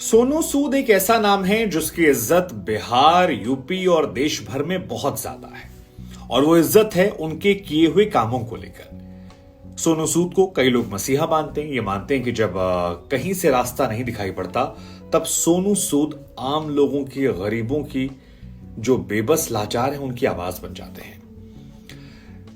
सोनू सूद एक ऐसा नाम है जिसकी इज्जत बिहार, यूपी और देश भर में बहुत ज्यादा है और वो इज्जत है उनके किए हुए कामों को लेकर। सोनू सूद को कई लोग मसीहा मानते हैं। ये मानते हैं कि जब कहीं से रास्ता नहीं दिखाई पड़ता तब सोनू सूद आम लोगों की, गरीबों की, जो बेबस लाचार हैं उनकी आवाज बन जाते हैं।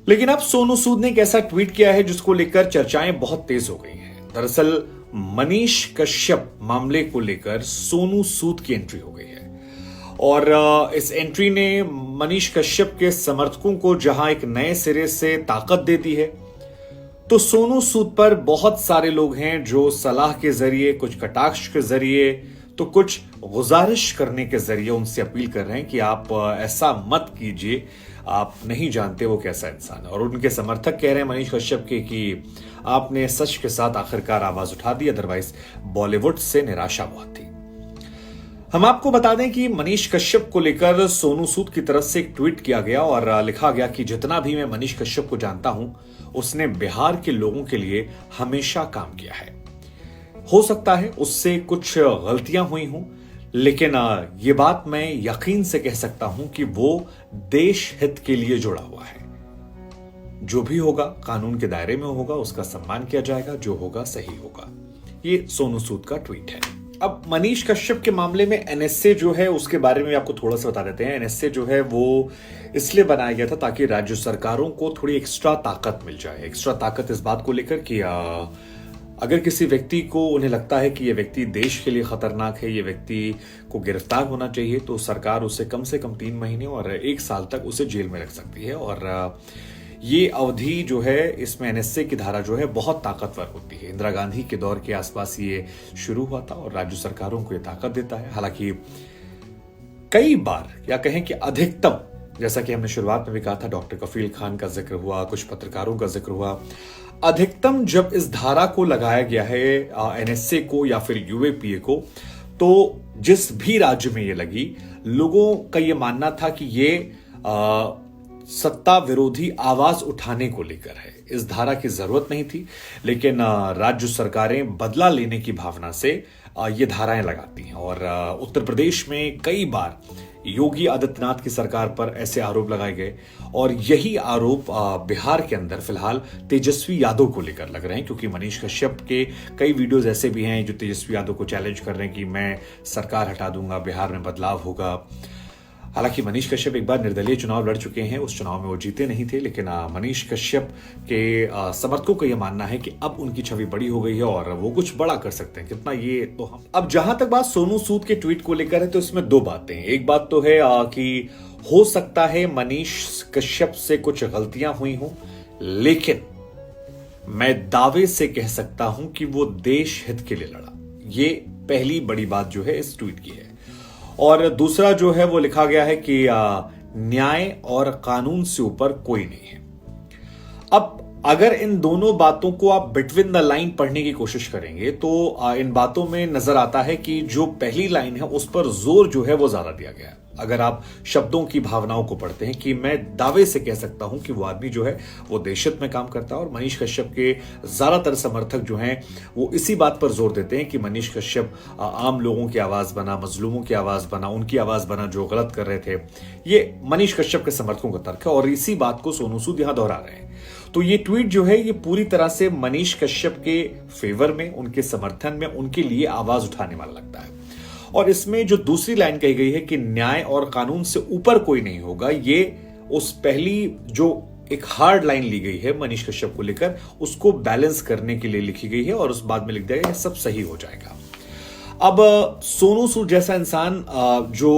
लेकिन अब सोनू सूद ने एक ऐसा ट्वीट किया है जिसको लेकर चर्चाएं बहुत तेज हो गई हैं। दरअसल मनीष कश्यप मामले को लेकर सोनू सूद की एंट्री हो गई है और इस एंट्री ने मनीष कश्यप के समर्थकों को जहां एक नए सिरे से ताकत दे दी है, तो सोनू सूद पर बहुत सारे लोग हैं जो सलाह के जरिए, कुछ कटाक्ष के जरिए, तो कुछ गुजारिश करने के जरिए उनसे अपील कर रहे हैं कि आप ऐसा मत कीजिए, आप नहीं जानते वो कैसा इंसान है। और उनके समर्थक कह रहे हैं मनीष कश्यप के कि आपने सच के साथ आखिरकार आवाज उठा दी, अदरवाइज बॉलीवुड से निराशा बहुत थी। हम आपको बता दें कि मनीष कश्यप को लेकर सोनू सूद की तरफ से एक ट्वीट किया गया और लिखा गया कि जितना भी मैं मनीष कश्यप को जानता हूं, उसने बिहार के लोगों के लिए हमेशा काम किया है। हो सकता है उससे कुछ गलतियां हुई हों, लेकिन यह बात मैं यकीन से कह सकता हूं कि वो देश हित के लिए जुड़ा हुआ है। जो भी होगा कानून के दायरे में होगा, उसका सम्मान किया जाएगा, जो होगा सही होगा। ये सोनू सूद का ट्वीट है। अब मनीष कश्यप के मामले में एनएसए जो है उसके बारे में आपको थोड़ा सा बता देते हैं। एनएसए जो है वो इसलिए बनाया गया था ताकि राज्य सरकारों को थोड़ी एक्स्ट्रा ताकत मिल जाए। एक्स्ट्रा ताकत इस बात को लेकर कि अगर किसी व्यक्ति को, उन्हें लगता है कि यह व्यक्ति देश के लिए खतरनाक है, यह व्यक्ति को गिरफ्तार होना चाहिए, तो सरकार उसे कम से कम 3 महीने और 1 साल तक उसे जेल में रख सकती है। और ये अवधि जो है, इसमें एनएसए की धारा जो है बहुत ताकतवर होती है। इंदिरा गांधी के दौर के आसपास ये शुरू हुआ था और राज्य सरकारों को ये ताकत देता है। हालांकि कई बार, या कहें कि अधिकतम, जैसा कि हमने शुरुआत में भी कहा था, डॉक्टर कफील खान का जिक्र हुआ, कुछ पत्रकारों का जिक्र हुआ, अधिकतम जब इस धारा को लगाया गया है एनएसए को या फिर यूएपीए को, तो जिस भी राज्य में ये लगी, लोगों का ये मानना था कि ये सत्ता विरोधी आवाज उठाने को लेकर है। इस धारा की जरूरत नहीं थी, लेकिन राज्य सरकारें बदला लेने की भावना से ये धाराएं लगाती हैं। और उत्तर प्रदेश में कई बार योगी आदित्यनाथ की सरकार पर ऐसे आरोप लगाए गए और यही आरोप बिहार के अंदर फिलहाल तेजस्वी यादव को लेकर लग रहे हैं, क्योंकि मनीष कश्यप के कई वीडियोस ऐसे भी हैं जो तेजस्वी यादव को चैलेंज कर रहे हैं कि मैं सरकार हटा दूंगा, बिहार में बदलाव होगा। हालांकि मनीष कश्यप एक बार निर्दलीय चुनाव लड़ चुके हैं, उस चुनाव में वो जीते नहीं थे, लेकिन मनीष कश्यप के समर्थकों का यह मानना है कि अब उनकी छवि बड़ी हो गई है और वो कुछ बड़ा कर सकते हैं। कितना, ये तो हम, अब जहां तक बात सोनू सूद के ट्वीट को लेकर है, तो इसमें 2 बातें हैं। एक बात तो है कि हो सकता है मनीष कश्यप से कुछ गलतियां हुई हों, लेकिन मैं दावे से कह सकता हूं कि वो देश हित के लिए लड़ा। ये पहली बड़ी बात जो है इस ट्वीट की है। और दूसरा जो है वो लिखा गया है कि न्याय और कानून से ऊपर कोई नहीं है। अब अगर इन दोनों बातों को आप बिटवीन द लाइन पढ़ने की कोशिश करेंगे तो इन बातों में नजर आता है कि जो पहली लाइन है उस पर जोर जो है वो ज्यादा दिया गया है। अगर आप शब्दों की भावनाओं को पढ़ते हैं कि मैं दावे से कह सकता हूं कि वो आदमी जो है वो देशहित में काम करता है, और मनीष कश्यप के ज्यादातर समर्थक जो हैं वो इसी बात पर जोर देते हैं कि मनीष कश्यप आम लोगों की आवाज बना, मजलूमों की आवाज बना, उनकी आवाज बना जो गलत कर रहे थे। ये मनीष कश्यप के समर्थकों का तर्क है और इसी बात को सोनू सूद यहां दोहरा रहे हैं। तो ये ट्वीट जो है ये पूरी तरह से मनीष कश्यप के फेवर में, उनके समर्थन में, उनके लिए आवाज उठाने वाला लगता है। और इसमें जो दूसरी लाइन कही गई है कि न्याय और कानून से ऊपर कोई नहीं होगा, ये उस पहली जो एक हार्ड लाइन ली गई है मनीष कश्यप को लेकर, उसको बैलेंस करने के लिए लिखी गई है और उस बाद में लिख दिया गया सब सही हो जाएगा। अब सोनू सूद जैसा इंसान जो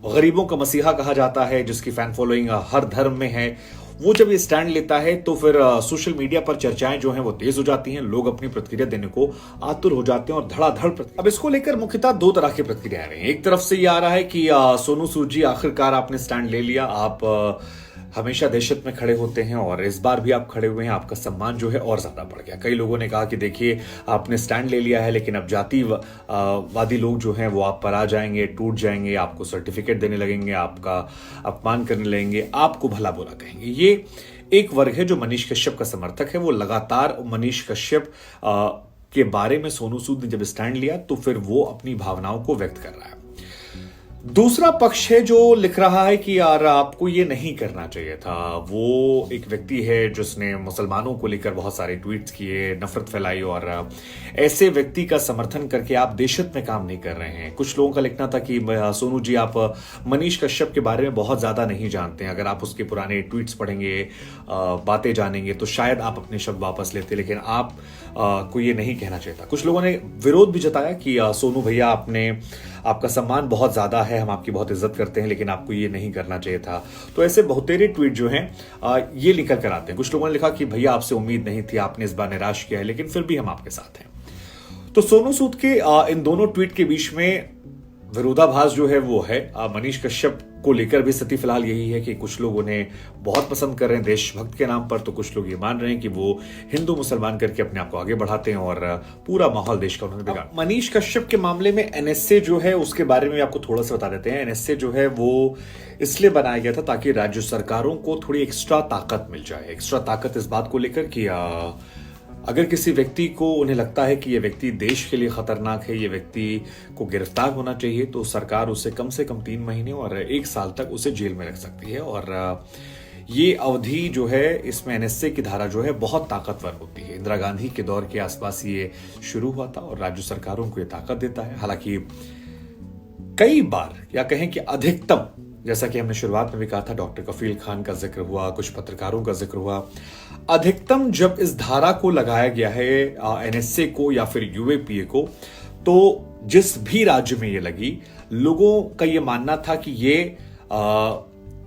गरीबों का मसीहा कहा जाता है, जिसकी फैन फॉलोइंग हर धर्म में है, वो जब ये स्टैंड लेता है तो फिर सोशल मीडिया पर चर्चाएं जो हैं वो तेज हो जाती हैं, लोग अपनी प्रतिक्रिया देने को आतुर हो जाते हैं और धड़ाधड़। अब इसको लेकर मुख्यतः 2 तरह की प्रतिक्रिया आ रही हैं। एक तरफ से ये आ रहा है कि सोनू सूद जी, आखिरकार आपने स्टैंड ले लिया, आप हमेशा देशहित में खड़े होते हैं और इस बार भी आप खड़े हुए हैं, आपका सम्मान जो है और ज्यादा बढ़ गया। कई लोगों ने कहा कि देखिए आपने स्टैंड ले लिया है, लेकिन अब जातिवादी लोग जो हैं वो आप पर आ जाएंगे, टूट जाएंगे, आपको सर्टिफिकेट देने लगेंगे, आपका अपमान करने लगेंगे, आपको भला बुरा कहेंगे। ये एक वर्ग है जो मनीष कश्यप का समर्थक है। वो लगातार मनीष कश्यप के बारे में सोनू सूद ने जब स्टैंड लिया तो फिर वो अपनी भावनाओं को व्यक्त कर रहा है। दूसरा पक्ष है जो लिख रहा है कि यार आपको ये नहीं करना चाहिए था। वो एक व्यक्ति है जिसने मुसलमानों को लेकर बहुत सारे ट्वीट्स किए, नफरत फैलाई, और ऐसे व्यक्ति का समर्थन करके आप देशहित में काम नहीं कर रहे हैं। कुछ लोगों का लिखना था कि सोनू जी आप मनीष कश्यप के बारे में बहुत ज्यादा नहीं जानते हैं, अगर आप उसके पुराने ट्वीट्स पढ़ेंगे, बातें जानेंगे तो शायद आप अपने शब्द वापस लेते, लेकिन आप को ये नहीं कहना चाहिए था। कुछ लोगों ने विरोध भी जताया कि सोनू भैया आपका सम्मान बहुत ज्यादा है, हम आपकी बहुत इज्जत करते हैं, लेकिन आपको ये नहीं करना चाहिए था। तो ऐसे बहुतेरे ट्वीट जो हैं ये निकल कर आते हैं। कुछ लोगों ने लिखा कि भैया आपसे उम्मीद नहीं थी, आपने इस बार निराश किया है, लेकिन फिर भी हम आपके साथ हैं। तो सोनू सूद के इन दोनों ट्वीट के बीच में विरोधाभास जो है वो है। मनीष कश्यप को लेकर भी स्थिति फिलहाल यही है कि कुछ लोग उन्हें बहुत पसंद कर रहे हैं देशभक्त के नाम पर, तो कुछ लोग ये मान रहे हैं कि वो हिंदू मुसलमान करके अपने आप को आगे बढ़ाते हैं और पूरा माहौल देश का उन्होंने बिगाड़ा। मनीष कश्यप के मामले में एनएसए जो है उसके बारे में आपको थोड़ा सा बता देते हैं। एनएसए जो है वो इसलिए बनाया गया था ताकि राज्य सरकारों को थोड़ी एक्स्ट्रा ताकत मिल जाए। एक्स्ट्रा ताकत इस बात को लेकर कि अगर किसी व्यक्ति को उन्हें लगता है कि यह व्यक्ति देश के लिए खतरनाक है, ये व्यक्ति को गिरफ्तार होना चाहिए, तो सरकार उसे कम से कम 3 महीने और 1 साल तक उसे जेल में रख सकती है। और ये अवधि जो है इसमें एनएसए की धारा जो है बहुत ताकतवर होती है। इंदिरा गांधी के दौर के आसपास ये शुरू हुआ था और राज्य सरकारों को ये ताकत देता है। हालांकि कई बार या कहें कि अधिकतम, जैसा कि हमने शुरुआत में भी कहा था, डॉक्टर कफील खान का जिक्र हुआ, कुछ पत्रकारों का जिक्र हुआ, अधिकतम जब इस धारा को लगाया गया है एनएसए को या फिर यूएपीए को, तो जिस भी राज्य में ये लगी, लोगों का ये मानना था कि ये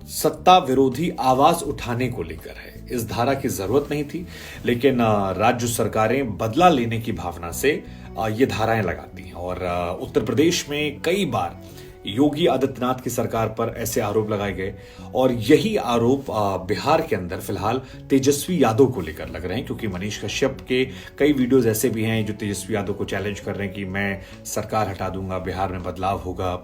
सत्ता विरोधी आवाज उठाने को लेकर है। इस धारा की जरूरत नहीं थी, लेकिन राज्य सरकारें बदला लेने की भावना से ये धाराएं लगाती हैं। और उत्तर प्रदेश में कई बार योगी आदित्यनाथ की सरकार पर ऐसे आरोप लगाए गए, और यही आरोप बिहार के अंदर फिलहाल तेजस्वी यादव को लेकर लग रहे हैं, क्योंकि मनीष कश्यप के कई वीडियोस ऐसे भी हैं जो तेजस्वी यादव को चैलेंज कर रहे हैं कि मैं सरकार हटा दूंगा, बिहार में बदलाव होगा।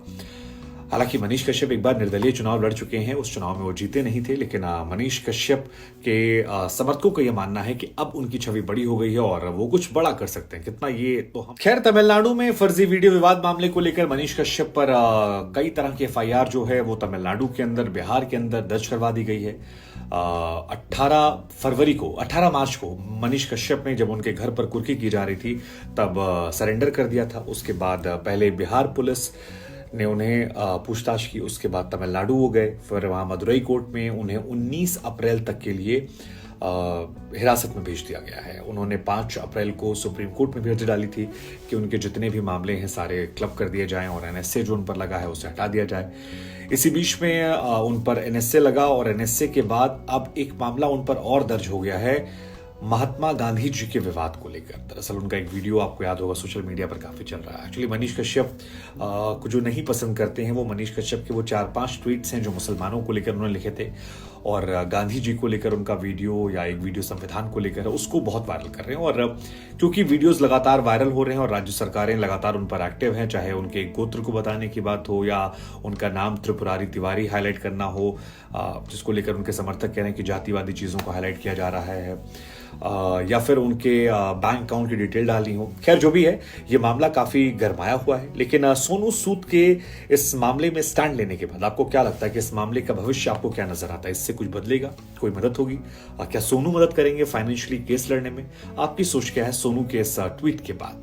हालांकि मनीष कश्यप एक बार निर्दलीय चुनाव लड़ चुके हैं, उस चुनाव में वो जीते नहीं थे, लेकिन मनीष कश्यप के समर्थकों का यह मानना है कि अब उनकी छवि बड़ी हो गई है और वो कुछ बड़ा कर सकते हैं। कितना ये तो हम खैर। तमिलनाडु में फर्जी वीडियो विवाद मामले को लेकर मनीष कश्यप पर कई तरह की एफआईआर जो है वो तमिलनाडु के अंदर, बिहार के अंदर दर्ज करवा दी गई है। 18 मार्च को मनीष कश्यप ने जब उनके घर पर कुर्की की जा रही थी तब सरेंडर कर दिया था। उसके बाद पहले बिहार पुलिस ने उन्हें पूछताछ की, उसके बाद तमिलनाडु वो गए, फिर वहां मदुरई कोर्ट में उन्हें 19 अप्रैल तक के लिए हिरासत में भेज दिया गया है। उन्होंने 5 अप्रैल को सुप्रीम कोर्ट में भी अर्जी डाली थी कि उनके जितने भी मामले हैं सारे क्लब कर दिए जाएं और एनएसए जो उन पर लगा है उसे हटा दिया जाए। इसी बीच में उन पर एनएसए लगा और एनएसए के बाद अब एक मामला उन पर और दर्ज हो गया है महात्मा गांधी जी के विवाद को लेकर। दरअसल उनका एक वीडियो आपको याद होगा सोशल मीडिया पर काफी चल रहा है। एक्चुअली मनीष कश्यप को जो नहीं पसंद करते हैं वो मनीष कश्यप के वो 4-5 ट्वीट्स हैं जो मुसलमानों को लेकर उन्होंने लिखे थे, और गांधी जी को लेकर उनका वीडियो या एक वीडियो संविधान को लेकर उसको बहुत वायरल कर रहे हैं। और क्योंकि वीडियोस लगातार वायरल हो रहे हैं और राज्य सरकारें लगातार उन पर एक्टिव हैं, चाहे उनके गोत्र को बताने की बात हो या उनका नाम त्रिपुरारी तिवारी हाईलाइट करना हो, जिसको लेकर उनके समर्थक कह रहे हैं कि जातिवादी चीजों को हाईलाइट किया जा रहा है, या फिर उनके बैंक अकाउंट की डिटेल डालनी हो। खैर जो भी है, ये मामला काफी गरमाया हुआ है। लेकिन सोनू सूद के इस मामले में स्टैंड लेने के बाद आपको क्या लगता है कि इस मामले का भविष्य आपको क्या नजर आता है? इससे कुछ बदलेगा? कोई मदद होगी? क्या सोनू मदद करेंगे फाइनेंशियली केस लड़ने में? आपकी सोच क्या है सोनू के इस ट्वीट के बाद?